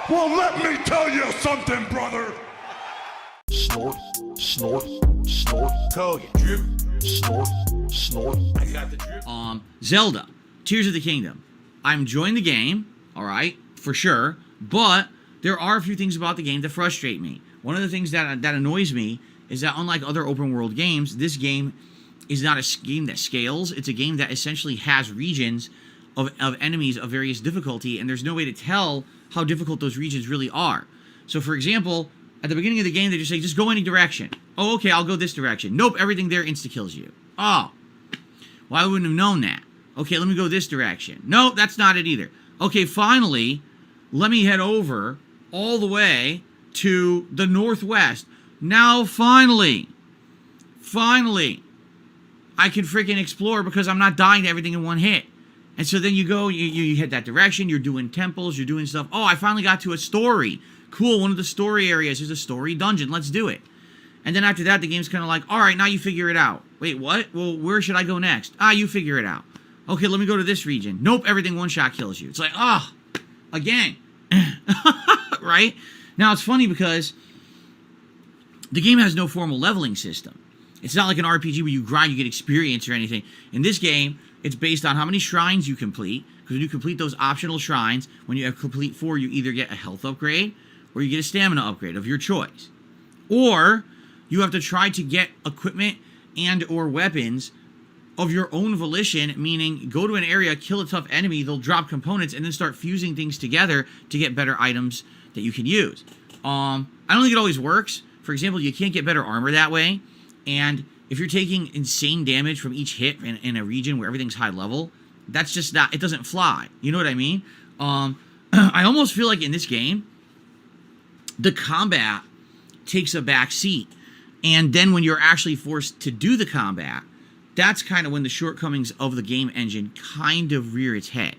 Well, let me tell you something, brother. Snort, snort, snort. Code. Drip. Snort, snort. I got the drip. Zelda, Tears of the Kingdom. I'm enjoying the game, all right, for sure, but there are a few things about the game that frustrate me. One of the things that annoys me is that unlike other open world games, this game is not a game that scales. It's a game that essentially has regions of enemies of various difficulty, and there's no way to tell how difficult those regions really are. So, for example, at the beginning of the game, they just say, just go any direction. Oh, okay, I'll go this direction. Nope, everything there insta-kills you. Oh, well, I wouldn't have known that. Okay, let me go this direction. No, that's not it either. Okay, finally, let me head over all the way to the northwest. Now, finally, I can freaking explore because I'm not dying to everything in one hit. And so then you go, you head that direction, you're doing temples, you're doing stuff. Oh, I finally got to a story. Cool, one of the story areas is a story dungeon. Let's do it. And then after that, the game's kind of like, all right, now you figure it out. Wait, what? Well, where should I go next? You figure it out. Okay, let me go to this region. Nope, everything one-shot kills you. It's like, again. Right? Now, it's funny because the game has no formal leveling system. It's not like an RPG where you grind, you get experience or anything. In this game, it's based on how many shrines you complete. Because when you complete those optional shrines, when you have complete 4, you either get a health upgrade or you get a stamina upgrade of your choice. Or you have to try to get equipment and or weapons of your own volition, meaning go to an area, kill a tough enemy, they'll drop components, and then start fusing things together to get better items that you can use. I don't think it always works. For example, you can't get better armor that way, and if you're taking insane damage from each hit in a region where everything's high level, that's just not, it doesn't fly. You know what I mean? I almost feel like in this game, the combat takes a back seat, and then when you're actually forced to do the combat, that's kind of when the shortcomings of the game engine kind of rear its head.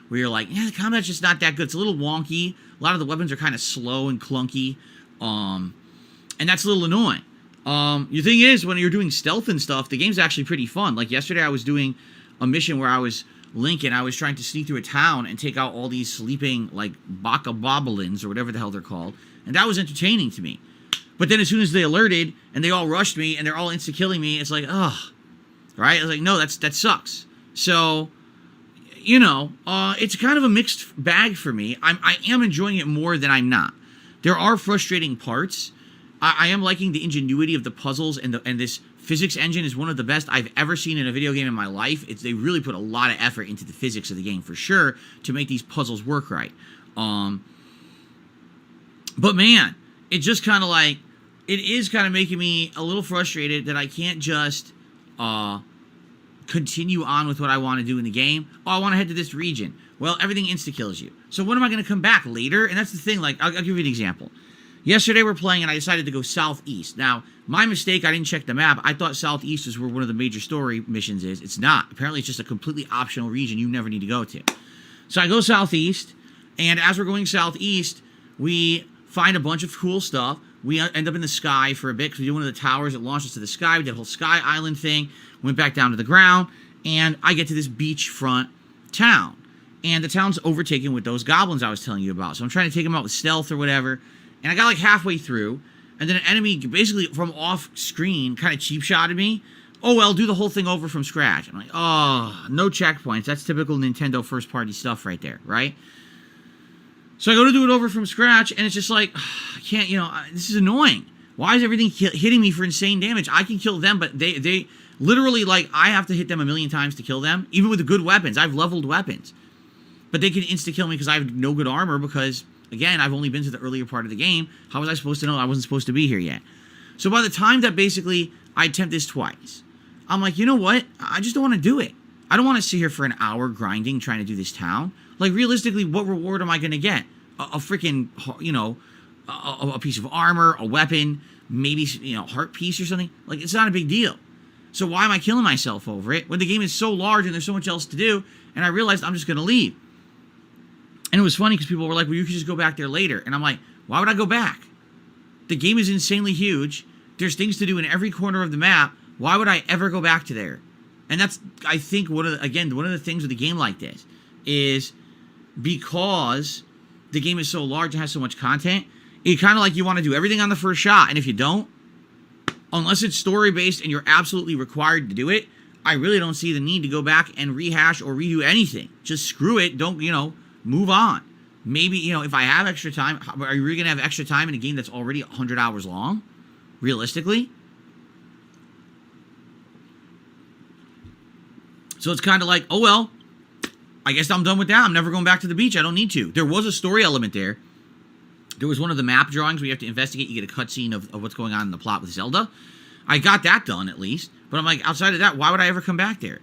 Where you're like, yeah, the combat's just not that good. It's a little wonky. A lot of the weapons are kind of slow and clunky. And that's a little annoying. The thing is, when you're doing stealth and stuff, the game's actually pretty fun. Like yesterday, I was doing a mission where I was Link and I was trying to sneak through a town and take out all these sleeping, like, baka bobolins or whatever the hell they're called. And that was entertaining to me. But then as soon as they alerted and they all rushed me and they're all insta-killing me, it's like, ugh. Right? I was like, no, that sucks. So, you know, it's kind of a mixed bag for me. I am enjoying it more than I'm not. There are frustrating parts. I am liking the ingenuity of the puzzles, and this physics engine is one of the best I've ever seen in a video game in my life. They really put a lot of effort into the physics of the game, for sure, to make these puzzles work right. But man, it just kind of like, it is kind of making me a little frustrated that I can't just continue on with what I want to do in the game. Oh, I want to head to this region. Well, everything insta-kills you. So when am I going to come back? Later? And that's the thing. Like, I'll give you an example. Yesterday we're playing and I decided to go southeast. Now, my mistake, I didn't check the map. I thought southeast is where one of the major story missions is. It's not. Apparently, it's just a completely optional region you never need to go to. So I go southeast, and as we're going southeast, we find a bunch of cool stuff. We end up in the sky for a bit because we do one of the towers that launches to the sky. We did a whole sky island thing. Went back down to the ground, and I get to this beachfront town. And the town's overtaken with those goblins I was telling you about. So I'm trying to take them out with stealth or whatever. And I got like halfway through, and then an enemy basically from off screen kind of cheap shotted me. Oh, well, do the whole thing over from scratch. I'm like, oh, no checkpoints. That's typical Nintendo first party stuff right there, right? So I go to do it over from scratch, and it's just like, I can't, you know, this is annoying. Why is everything hitting me for insane damage? I can kill them, but they literally, like, I have to hit them a million times to kill them, even with the good weapons. I've leveled weapons. But they can insta-kill me because I have no good armor because, again, I've only been to the earlier part of the game. How was I supposed to know I wasn't supposed to be here yet? So by the time that basically I attempt this twice, I'm like, you know what? I just don't want to do it. I don't want to sit here for an hour grinding trying to do this town. Like, realistically, what reward am I going to get? A freaking, you know, a piece of armor, a weapon, maybe, you know, heart piece or something. Like, it's not a big deal. So why am I killing myself over it when the game is so large and there's so much else to do? And I realized I'm just going to leave. And it was funny because people were like, well, you could just go back there later. And I'm like, why would I go back? The game is insanely huge. There's things to do in every corner of the map. Why would I ever go back to there? And that's, I think, one of the things with a game like this is because the game is so large and has so much content, it kind of like you want to do everything on the first shot. And if you don't, unless it's story-based and you're absolutely required to do it, I really don't see the need to go back and rehash or redo anything. Just screw it. Don't, move on. Maybe, if I have extra time, are you really going to have extra time in a game that's already 100 hours long? Realistically? So it's kind of like, oh, well, I guess I'm done with that. I'm never going back to the beach. I don't need to. There was a story element there. There was one of the map drawings where you have to investigate. You get a cutscene of what's going on in the plot with Zelda. I got that done, at least. But I'm like, outside of that, why would I ever come back there?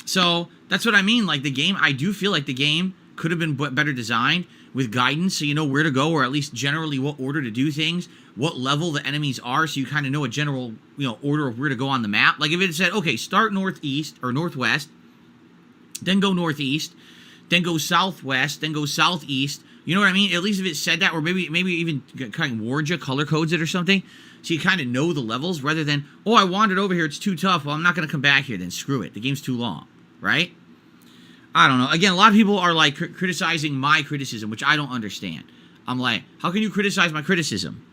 So that's what I mean. Like, the game, I do feel like the game could have been better designed with guidance so you know where to go, or at least generally what order to do things, what level the enemies are, so you kind of know a general, order of where to go on the map. Like, if it said, okay, start northeast or northwest, then go northeast, then go southwest, then go southeast. You know what I mean? At least if it said that, or maybe even kind of warned you, color codes it or something, so you kind of know the levels, rather than, oh, I wandered over here, it's too tough, well, I'm not going to come back here, then screw it. The game's too long, right? I don't know. Again, a lot of people are, like, criticizing my criticism, which I don't understand. I'm like, how can you criticize my criticism?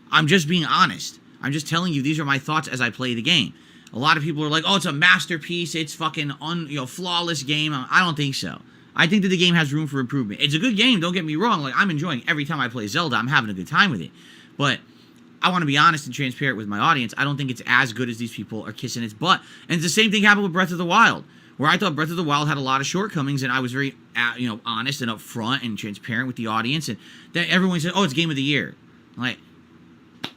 I'm just being honest. I'm just telling you these are my thoughts as I play the game. A lot of people are like, oh, it's a masterpiece, it's fucking flawless game. I don't think so. I think that the game has room for improvement. It's a good game, don't get me wrong. Like, I'm enjoying every time I play Zelda. I'm having a good time with it. But I want to be honest and transparent with my audience. I don't think it's as good as these people are kissing its butt. And it's the same thing happened with Breath of the Wild, where I thought Breath of the Wild had a lot of shortcomings, and I was very, honest and upfront and transparent with the audience. And then everyone said, oh, it's Game of the Year. Like,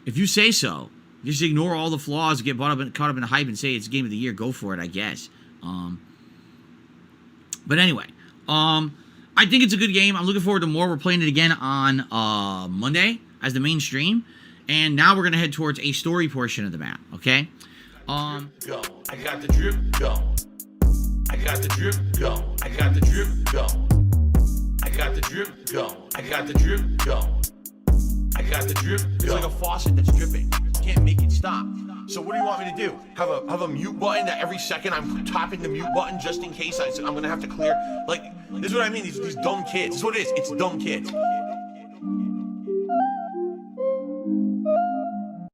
if you say so, just ignore all the flaws, get caught up in the hype and say it's Game of the Year, go for it, I guess. But anyway, I think it's a good game. I'm looking forward to more. We're playing it again on Monday as the main stream. And now we're going to head towards a story portion of the map, okay? Go. I got the drip, go. I got the drip, go. I got the drip, go. I got the drip, go. I got the drip, go. I got the drip, go. It's like a faucet that's dripping. You can't make it stop. So what do you want me to do? Have a mute button that every second I'm tapping the mute button just in case I'm gonna have to clear? Like, this is what I mean, these dumb kids. This is what it is, it's dumb kids.